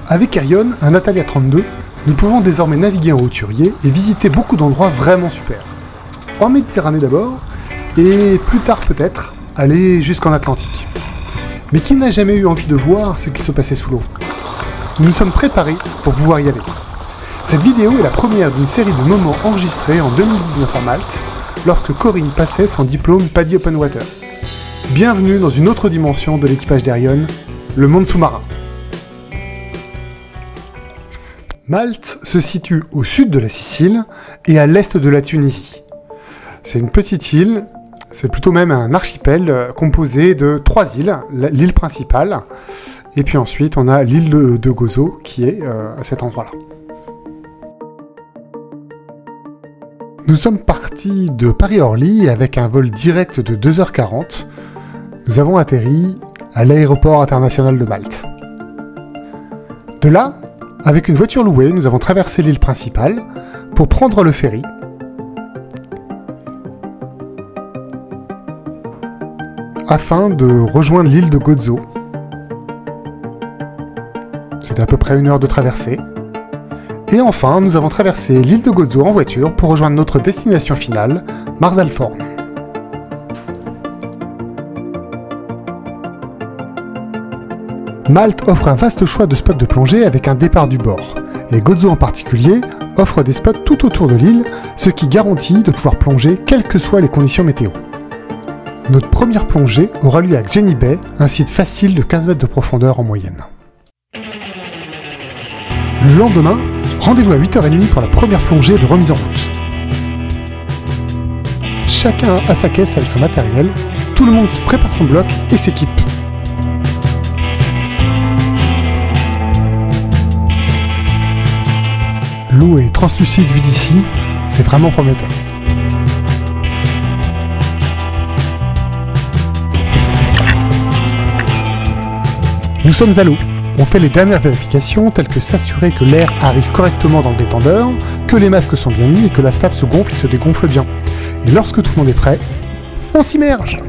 Avec Aerion, un Natalia 32, nous pouvons désormais naviguer en hauturier et visiter beaucoup d'endroits vraiment super. En Méditerranée d'abord, et plus tard peut-être, aller jusqu'en Atlantique. Mais qui n'a jamais eu envie de voir ce qui se passait sous l'eau? Nous nous sommes préparés pour pouvoir y aller. Cette vidéo est la première d'une série de moments enregistrés en 2019 à Malte, lorsque Corinne passait son diplôme PADI Open Water. Bienvenue dans une autre dimension de l'équipage d'Aerion, le monde sous-marin. Malte se situe au sud de la Sicile et à l'est de la Tunisie. C'est une petite île, c'est plutôt même un archipel composé de 3 îles, l'île principale, et puis ensuite on a l'île de Gozo qui est à cet endroit-là. Nous sommes partis de Paris-Orly avec un vol direct de 2h40. Nous avons atterri à l'aéroport international de Malte. De là, avec une voiture louée, nous avons traversé l'île principale pour prendre le ferry. Afin de rejoindre l'île de Gozo. C'est à peu près 1 heure de traversée. Et enfin, nous avons traversé l'île de Gozo en voiture pour rejoindre notre destination finale, Marsalforn. Malte offre un vaste choix de spots de plongée avec un départ du bord, et Gozo en particulier offre des spots tout autour de l'île, ce qui garantit de pouvoir plonger quelles que soient les conditions météo. Notre première plongée aura lieu à Gjenny Bay, un site facile de 15 mètres de profondeur en moyenne. Le lendemain, rendez-vous à 8h30 pour la première plongée de remise en route. Chacun a sa caisse avec son matériel, tout le monde prépare son bloc et s'équipe. L'eau est translucide vue d'ici, c'est vraiment prometteur. Nous sommes à l'eau. On fait les dernières vérifications telles que s'assurer que l'air arrive correctement dans le détendeur, que les masques sont bien mis et que la stape se gonfle et se dégonfle bien. Et lorsque tout le monde est prêt, on s'immerge!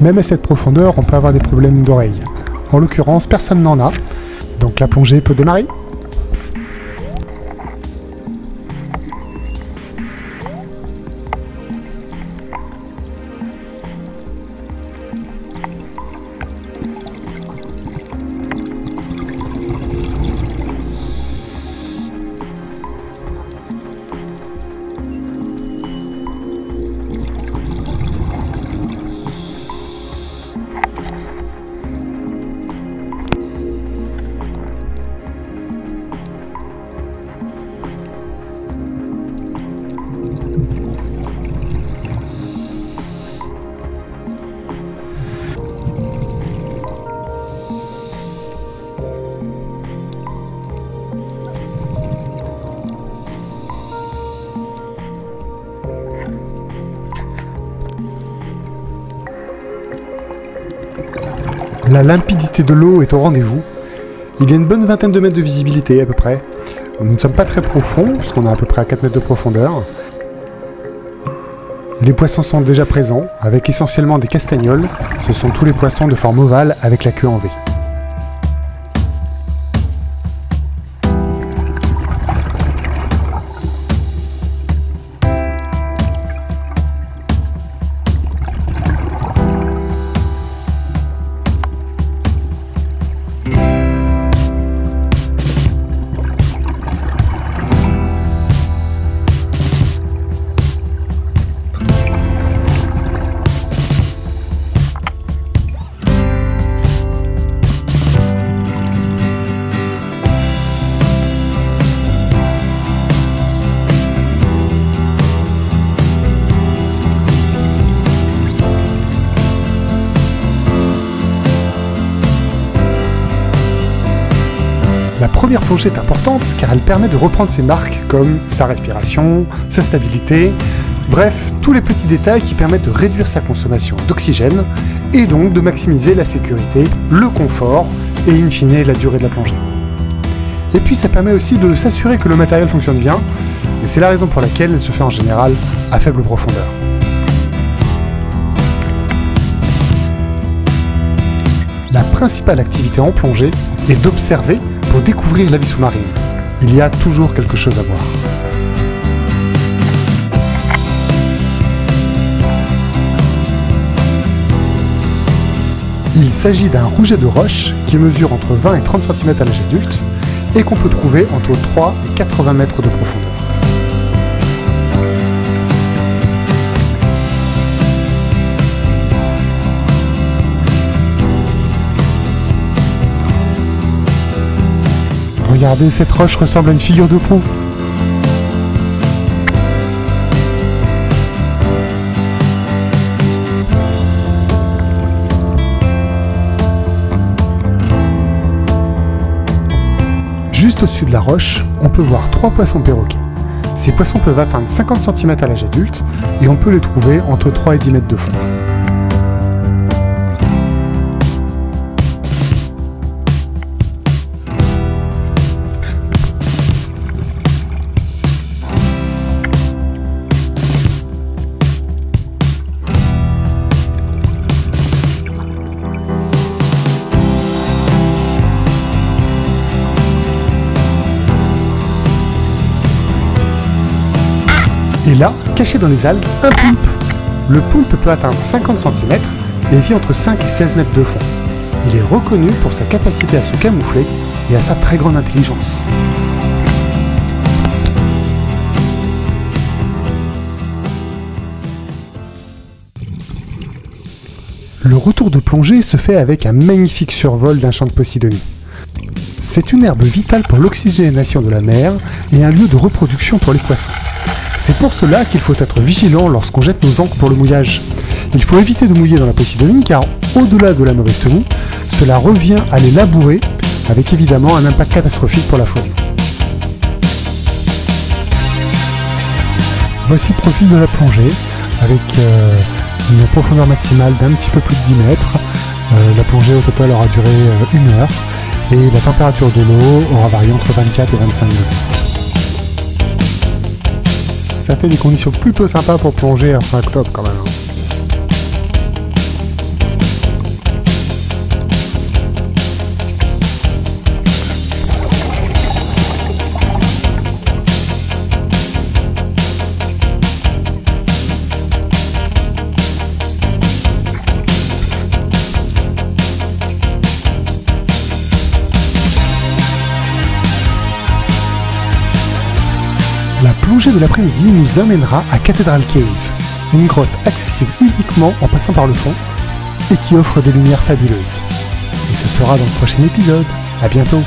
Même à cette profondeur, on peut avoir des problèmes d'oreille. En l'occurrence, personne n'en a, donc la plongée peut démarrer. La limpidité de l'eau est au rendez-vous. Il y a une bonne vingtaine de mètres de visibilité à peu près. Nous ne sommes pas très profonds, puisqu'on est à peu près à 4 mètres de profondeur. Les poissons sont déjà présents, avec essentiellement des castagnols. Ce sont tous les poissons de forme ovale avec la queue en V. La première plongée est importante car elle permet de reprendre ses marques comme sa respiration, sa stabilité, bref, tous les petits détails qui permettent de réduire sa consommation d'oxygène et donc de maximiser la sécurité, le confort et in fine la durée de la plongée. Et puis ça permet aussi de s'assurer que le matériel fonctionne bien, et c'est la raison pour laquelle elle se fait en général à faible profondeur. La principale activité en plongée est d'observer pour découvrir la vie sous-marine. Il y a toujours quelque chose à voir. Il s'agit d'un rouget de roche qui mesure entre 20 et 30 cm à l'âge adulte et qu'on peut trouver entre 3 et 80 mètres de profondeur. Regardez, cette roche ressemble à une figure de proue. Juste au-dessus de la roche, on peut voir 3 poissons perroquets. Ces poissons peuvent atteindre 50 cm à l'âge adulte et on peut les trouver entre 3 et 10 mètres de fond. Et là, caché dans les algues, un poulpe. Le poulpe peut atteindre 50 cm et vit entre 5 et 16 mètres de fond. Il est reconnu pour sa capacité à se camoufler et à sa très grande intelligence. Le retour de plongée se fait avec un magnifique survol d'un champ de Posidonie. C'est une herbe vitale pour l'oxygénation de la mer et un lieu de reproduction pour les poissons. C'est pour cela qu'il faut être vigilant lorsqu'on jette nos ancres pour le mouillage. Il faut éviter de mouiller dans la Posidonie car au-delà de la mauvaise tenue, cela revient à les labourer avec évidemment un impact catastrophique pour la faune. Voici le profil de la plongée avec une profondeur maximale d'un petit peu plus de 10 mètres. La plongée au total aura duré 1 heure et la température de l'eau aura varié entre 24 et 25 degrés. Ça fait des conditions plutôt sympas pour plonger à fin octobre quand même. La plongée de l'après-midi nous amènera à Cathedral Cave, une grotte accessible uniquement en passant par le fond et qui offre des lumières fabuleuses. Et ce sera dans le prochain épisode. À bientôt!